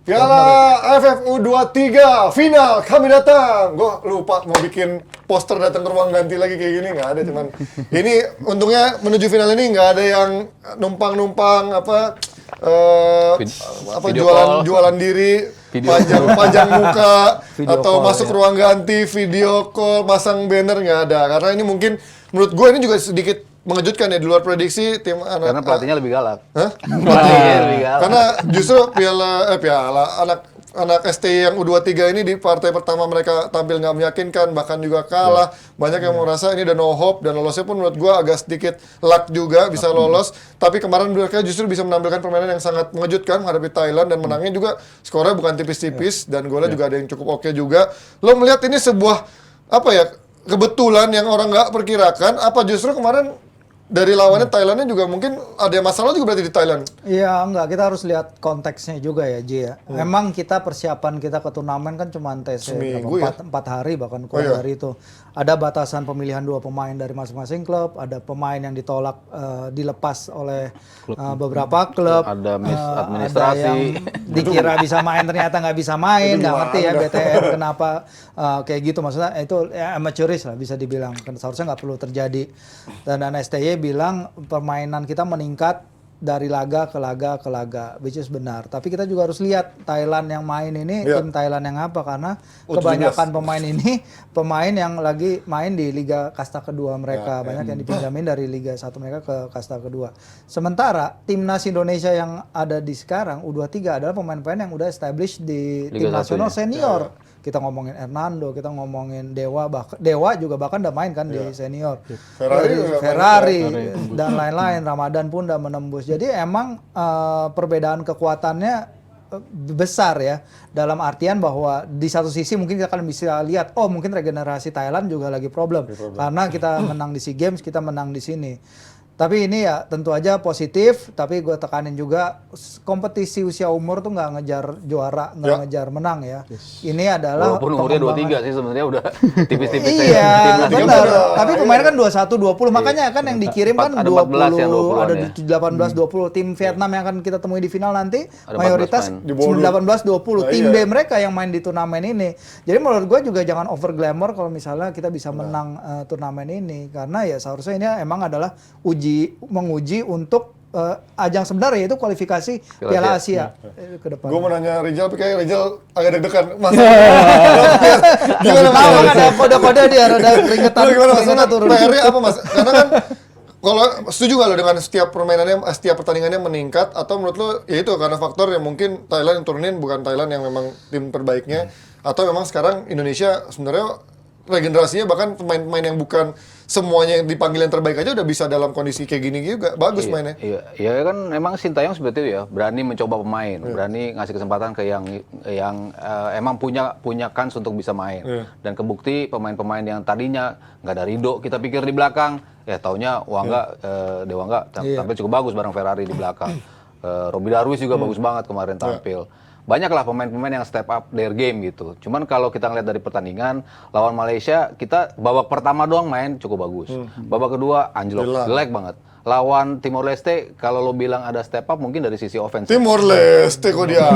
Piala AFF U23 final kami datang. Gue lupa mau bikin poster datang ke ruang ganti lagi kayak gini, nggak ada, cuman ini untungnya menuju final ini nggak ada yang numpang jualan diri, panjang muka atau masuk ruang ganti, video call, masang banner, nggak ada. Karena ini mungkin menurut gue ini juga sedikit mengejutkan ya di luar prediksi tim anak. Karena pelatihnya lebih galak. Hah? Pelatihnya lebih galak. Karena justru piala anak STI yang U23 ini di partai pertama mereka tampil nggak meyakinkan, bahkan juga kalah. Banyak yang merasa ini udah no hope, dan lolosnya pun menurut gua agak sedikit luck juga bisa lolos. Tapi kemarin mereka justru bisa menampilkan permainan yang sangat mengejutkan menghadapi Thailand, dan menangnya juga skornya bukan tipis-tipis, dan golnya juga ada yang cukup oke juga. Lo melihat ini sebuah kebetulan yang orang nggak perkirakan, apa justru kemarin dari lawannya Thailandnya juga mungkin ada masalah juga berarti di Thailand? Iya, enggak, kita harus lihat konteksnya juga ya, Ji ya. Memang kita persiapan kita ke turnamen kan cuma tes Seminggu, 4 hari bahkan kurang dari itu. Ada batasan pemilihan 2 pemain dari masing-masing klub, ada pemain yang ditolak dilepas oleh beberapa klub. Ada administrasi. Ada yang dikira bisa main ternyata nggak bisa main, nggak ngerti ya BTN kenapa kayak gitu, maksudnya itu ya, amateuris lah bisa dibilang. Seharusnya nggak perlu terjadi. Dan STY bilang permainan kita meningkat dari laga ke laga, which is benar. Tapi kita juga harus lihat Thailand yang main ini, tim Thailand yang apa, karena kebanyakan pemain ini pemain yang lagi main di Liga Kasta kedua mereka, banyak yang dipinjamin dari Liga 1 mereka ke Kasta kedua. Sementara timnas Indonesia yang ada di sekarang U23 adalah pemain-pemain yang udah established di tim nasional senior. Kita ngomongin Hernando, kita ngomongin Dewa juga bahkan udah main kan di senior. Ferrari dan lain-lain, Ramadan pun udah menembus. Jadi emang perbedaan kekuatannya besar ya, dalam artian bahwa di satu sisi mungkin kita akan bisa lihat, oh mungkin regenerasi Thailand juga lagi problem. Karena kita menang di SEA Games, kita menang di sini. Tapi ini ya tentu aja positif, tapi gue tekanin juga kompetisi usia umur tuh nggak ngejar juara, nggak ngejar menang ya. Ini adalah walaupun umurnya 23 sih sebenarnya udah tipis-tipis. Iya, benar. Tapi pemain kan 21, 20, makanya kan yang dikirim kan 20, ada 18, 20. Tim Vietnam yang akan kita temui di final nanti mayoritas 18, 20. Tim B mereka yang main di turnamen ini. Jadi menurut gue juga jangan over glamour kalau misalnya kita bisa menang turnamen ini, karena ya seharusnya ini emang adalah menguji untuk ajang sebenarnya, yaitu kualifikasi Piala Asia ke depan. Gue mau nanya Rizal, tapi kayak Rizal agak deg-degan. Gimana tahu kan ada kode-kode dia, ada keringetan turun. PR-nya apa Mas? Karena kan kalau setuju nggak lo dengan setiap pertandingannya meningkat, atau menurut lo ya itu karena faktor yang mungkin Thailand yang turunin bukan Thailand yang memang tim terbaiknya, atau memang sekarang Indonesia sebenarnya regenerasinya, bahkan pemain-pemain yang bukan semuanya yang dipanggil yang terbaik aja udah bisa dalam kondisi kayak gini juga bagus mainnya. Iya kan emang Sintayong seperti itu ya, berani mencoba pemain, berani ngasih kesempatan ke yang emang punya kans untuk bisa main. Dan kebukti pemain-pemain yang tadinya nggak ada Ridho, kita pikir di belakang, taunya Dewa Angga tampil cukup bagus bareng Ferrari di belakang. Robby Darwis juga bagus banget kemarin tampil. Banyaklah pemain-pemain yang step up their game gitu. Cuman kalau kita ngeliat dari pertandingan lawan Malaysia, kita babak pertama doang main cukup bagus. Babak kedua anjlok, jelek banget. Lawan Timor Leste, kalau lo bilang ada step up mungkin dari sisi offense. Timor Leste kok dia.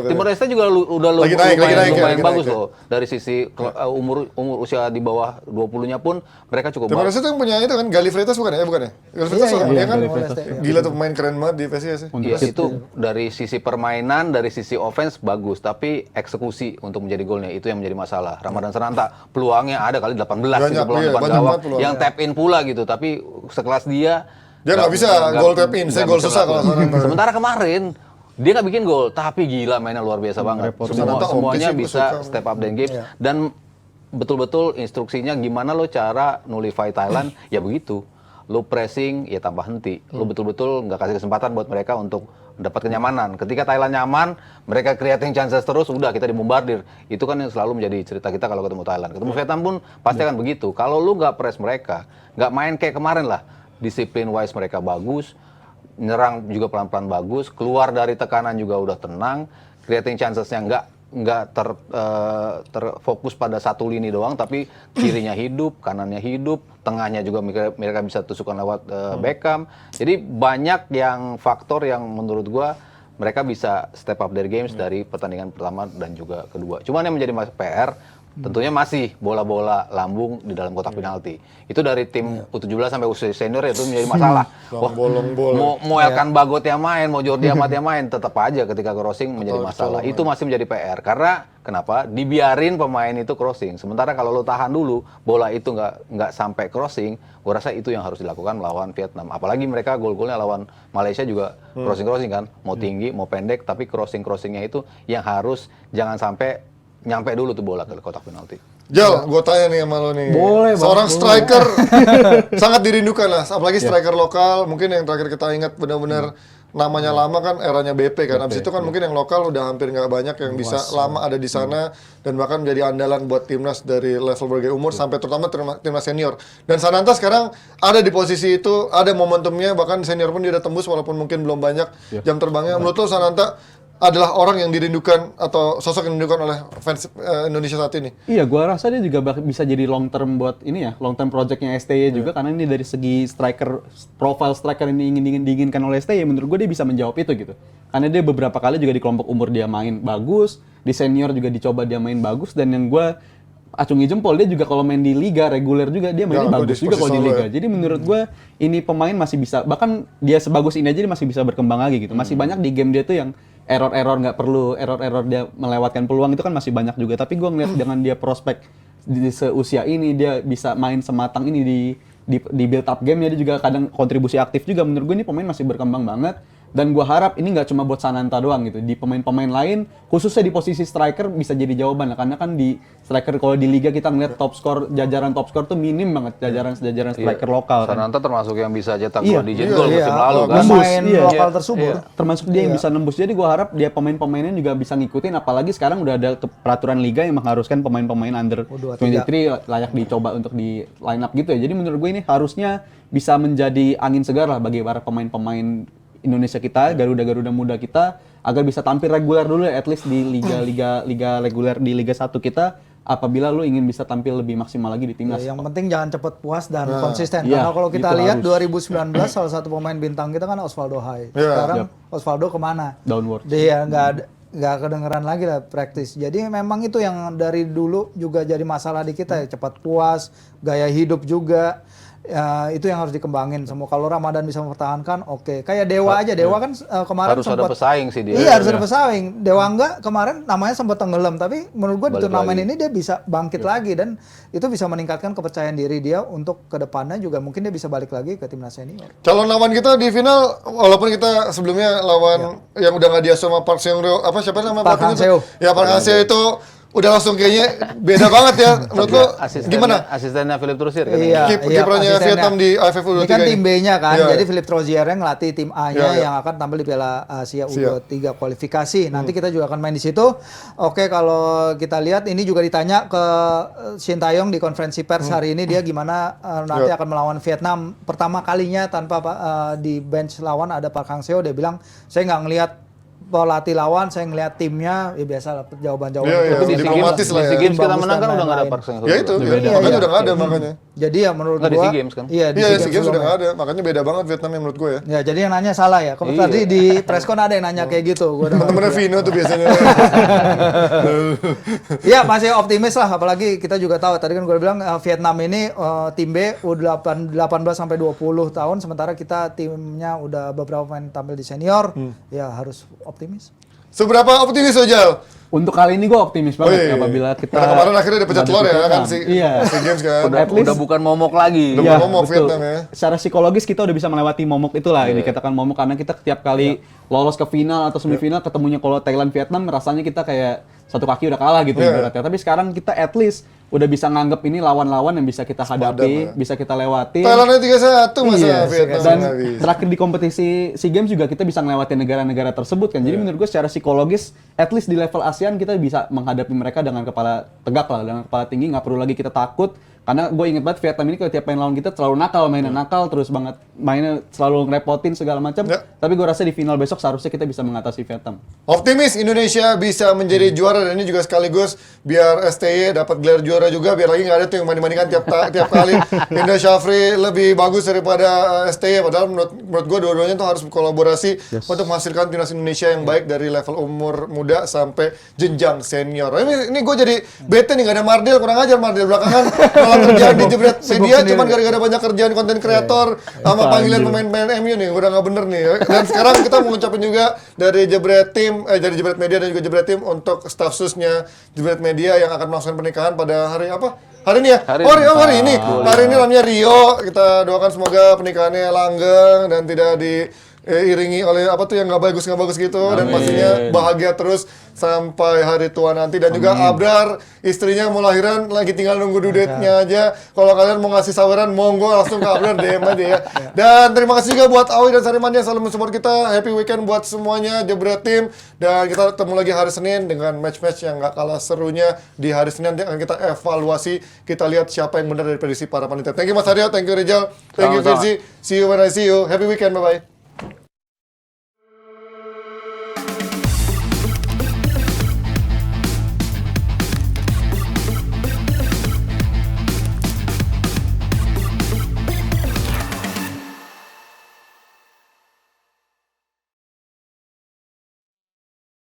Timor Leste juga udah lumayan bagus loh. Dari sisi umur usia di bawah 20-nya pun mereka cukup bagus. Timor Leste tuh yang punya itu kan, Gali Freitas bukan ya? Bukan ya? Gali Freitas ya kan? Gila tuh pemain keren banget di PSIS. Iya, itu dari sisi permainan, dari sisi offense bagus, tapi eksekusi untuk menjadi golnya itu yang menjadi masalah. Ramadan Sananta peluangnya ada kali 18 gitu, peluang depan gawang yang tap in pula gitu, tapi sekelas dia nggak bisa gol tap in, saya gol susah kalau sementara kemarin dia nggak bikin gol, tapi gila mainnya luar biasa banget. Semuanya bisa step up dan game, dan betul-betul instruksinya gimana lo cara nullify Thailand, ya begitu. Lo pressing, ya tanpa henti. Lo betul-betul nggak kasih kesempatan buat mereka untuk dapat kenyamanan. Ketika Thailand nyaman, mereka creating chances terus, udah kita dibombardir. Itu kan yang selalu menjadi cerita kita kalau ketemu Thailand. Ketemu Vietnam pun pasti akan begitu. Kalau lo nggak press mereka, nggak main kayak kemarin lah, disiplin wise mereka bagus, nyerang juga pelan-pelan bagus, keluar dari tekanan juga udah tenang, creating chancesnya nggak terfokus pada satu lini doang, tapi kirinya hidup, kanannya hidup, tengahnya juga mereka bisa tusukkan lewat Beckham. Jadi banyak yang faktor yang menurut gua mereka bisa step up their games dari pertandingan pertama dan juga kedua. Cuman yang menjadi PR tentunya masih bola-bola lambung di dalam kotak penalti. Itu dari tim U17 sampai U senior itu menjadi masalah. Wah, mau Elkan Bagot yang main, mau Jordi Amat yang main, tetap aja ketika crossing menjadi masalah. Itu masih menjadi PR. Karena kenapa? Dibiarin pemain itu crossing. Sementara kalau lo tahan dulu, bola itu nggak sampai crossing, gue rasa itu yang harus dilakukan melawan Vietnam. Apalagi mereka gol-golnya lawan Malaysia juga crossing-crossing kan. Mau tinggi, mau pendek, tapi crossing-crossingnya itu yang harus jangan sampai nyampe dulu tuh bola ke kotak penalti. Jal, gue tanya nih sama lo nih. Boleh, seorang boleh. striker sangat dirindukan lah, apalagi striker lokal. Mungkin yang terakhir kita ingat benar-benar namanya lama kan eranya BP kan. Abis itu kan mungkin yang lokal udah hampir nggak banyak yang bisa lama ada di sana dan bahkan menjadi andalan buat timnas dari level berbagai umur sampai terutama timnas senior. Dan Sananta sekarang ada di posisi itu, ada momentumnya, bahkan senior pun dia udah tembus walaupun mungkin belum banyak jam terbangnya. Menurut lo Sananta adalah orang yang dirindukan atau sosok yang dirindukan oleh fans Indonesia saat ini? Iya, gua rasa dia juga bisa jadi long term buat ini ya, long term projectnya STY juga, karena ini dari segi striker, profile striker yang diinginkan oleh STY, menurut gue dia bisa menjawab itu gitu. Karena dia beberapa kali juga di kelompok umur dia main bagus, di senior juga dicoba dia main bagus, dan yang gue acungi jempol, dia juga kalau main di liga reguler juga dia mainnya bagus juga kalau di liga. Jadi menurut gue ini pemain masih bisa, bahkan dia sebagus ini aja dia masih bisa berkembang lagi gitu. Masih banyak di game dia tuh yang error nggak perlu, error dia melewatkan peluang itu kan masih banyak juga. Tapi gue ngeliat dengan dia prospek di seusia ini, dia bisa main sematang ini di build up game, dia juga kadang kontribusi aktif juga. Menurut gue ini pemain masih berkembang banget. Dan gue harap ini nggak cuma buat Sananta doang gitu. Di pemain-pemain lain, khususnya di posisi striker bisa jadi jawaban. Karena kan di striker kalau di liga kita ngeliat jajaran top skor tuh minim banget jajaran striker lokal. Sananta termasuk yang bisa cetak Iya. 2 digit gol musim lalu kan. Pemain Iya. lokal tersubur. Termasuk dia yang bisa nembus. Jadi gue harap dia pemain-pemainnya juga bisa ngikutin. Apalagi sekarang udah ada peraturan liga yang mengharuskan pemain-pemain under 23 layak dicoba untuk di line up gitu ya. Jadi menurut gue ini harusnya bisa menjadi angin segar lah bagi para pemain-pemain Indonesia kita, Garuda muda kita, agar bisa tampil reguler dulu ya, at least di liga reguler di Liga 1 kita, apabila lu ingin bisa tampil lebih maksimal lagi di timnas. Ya, yang penting jangan cepat puas dan konsisten. Iya, Karena kalau kita itu lihat harus. 2019 salah satu pemain bintang kita kan Osvaldo Hai. Iya. Sekarang Osvaldo kemana? Downward. Dia nggak kedengeran lagi lah praktis. Jadi memang itu yang dari dulu juga jadi masalah di kita ya, cepat puas, gaya hidup juga. Ya, itu yang harus dikembangin semua. Kalau Ramadan bisa mempertahankan, oke. Kayak Dewa aja, Dewa kan kemarin Harus ada pesaing sih dia. Iya, harus ada pesaing. Dewa enggak kemarin namanya sempat tenggelam, tapi menurut gua di Balik turnamen lagi. ini dia bisa bangkit lagi dan itu bisa meningkatkan kepercayaan diri dia untuk kedepannya juga mungkin dia bisa balik lagi ke timnas senior. Calon lawan kita di final, walaupun kita sebelumnya lawan yang udah nggak dia sama Park Seung-ryeo, apa siapa nama Park pelatihnya Hang-seo. tuh? Ya Park Hang-seo itu udah langsung kayaknya beda banget ya. Menurut lo gimana? Asistennya Philip Trusir kan? Iya, Kipernya asistennya. Vietnam di AFF U23 Ini kan tim B-nya kan, Iya, jadi iya. Philip Trozier yang ngelatih tim A-nya Iya, iya. yang akan tampil di Piala Asia U23 kualifikasi. Nanti kita juga akan main di situ. Oke, kalau kita lihat ini juga ditanya ke Shin Taeyong di konferensi pers hari ini, dia gimana nanti akan melawan Vietnam pertama kalinya tanpa di bench lawan ada Park Hang-seo. Dia bilang, saya nggak ngelihat pelatih lawan, saya ngelihat timnya, ya biasa lah jawaban-jawaban. Iya, iya. itu. Di Diplomatis lah ya. SEA Games kita Bagus menang dan kan udah nggak ada lain-lain. Park Seung-ryeo. Ya itu, Iya, makanya iya. udah nggak ada makanya. Jadi ya menurut Nggak, di gua SEA Games kan? Iya, di Iya, SEA SEA Games udah sebelumnya. nggak ada, makanya beda banget Vietnam menurut gue ya. Ya, jadi yang nanya salah ya. Kalau tadi di preskon ada yang nanya kayak gitu. Gua dengar Temen-temennya juga. Vino tuh biasanya. Ya, masih optimis lah. Apalagi kita juga tahu tadi kan gue bilang Vietnam ini tim B U18 sampai 20 tahun, sementara kita timnya udah beberapa pemain tampil di senior. Ya harus optimis. Seberapa optimis Ojal? Untuk kali ini gue optimis banget apabila kita Karena kemarin akhirnya dapet telur ya kan si Iya. SEA Games kan. At least- Udah bukan momok lagi. Udah Iya, momok betul. Vietnam ya. Secara psikologis kita udah bisa melewati momok itulah, dikatakan momok karena kita setiap kali lolos ke final atau semifinal ketemunya kalau Thailand Vietnam rasanya kita kayak satu kaki udah kalah gitu ibaratnya. Tapi sekarang kita at least udah bisa nganggep ini lawan-lawan yang bisa kita hadapi, bisa kita lewati. Thailandnya 3-1 masa Iya, Vietnam dan nggak bisa. terakhir di kompetisi SEA Games juga kita bisa ngelewatin negara-negara tersebut kan. Jadi menurut gue secara psikologis, at least di level ASEAN kita bisa menghadapi mereka dengan kepala tegak lah, dengan kepala tinggi, nggak perlu lagi kita takut Karena gue inget banget Vietnam ini kalau tiap main lawan kita terlalu nakal, mainnya nakal terus banget, mainnya selalu ngerepotin segala macam. Ya. Tapi gue rasa di final besok seharusnya kita bisa mengatasi Vietnam. Optimis Indonesia bisa menjadi juara, dan ini juga sekaligus biar STY dapat gelar juara juga, biar lagi nggak ada tuh yang banding-bandingkan tiap kali Indra Syafri lebih bagus daripada STY. Padahal menurut gue dua-duanya tuh harus berkolaborasi untuk menghasilkan timnas Indonesia yang baik dari level umur muda sampai jenjang senior. Ini gue jadi bete nih, gak ada Mardel, kurang ajar Mardel belakangan malah kerjaan di Jebret Media cuman gara-gara banyak kerjaan konten kreator sama panggilan pemain-pemain MU nih, udah nggak bener nih. Dan sekarang kita mau ngucapin juga dari Jebret Tim, dari Jebret Media dan juga Jebret Tim untuk staf susnya Jebret Media yang akan melangsungkan pernikahan pada hari apa? Hari ini ya? Hari ini. Hari ini namanya Rio. Kita doakan semoga pernikahannya langgeng dan tidak diiringi oleh apa tuh yang nggak bagus gitu. Dan pastinya bahagia terus sampai hari tua nanti. Dan juga Abrar, istrinya mau lahiran, lagi tinggal nunggu due date-nya aja. Kalau kalian mau ngasih saweran, monggo langsung ke Abrar, DM aja ya. Dan terima kasih juga buat Awi dan Sariman yang selalu mensupport kita. Happy weekend buat semuanya, Jebret Tim. Dan kita ketemu lagi hari Senin dengan match-match yang nggak kalah serunya. Di hari Senin akan kita evaluasi, kita lihat siapa yang benar dari prediksi para panitia. Thank you Mas Aryo, thank you Rizal, thank you Virzi. See you when I see you. Happy weekend, bye-bye.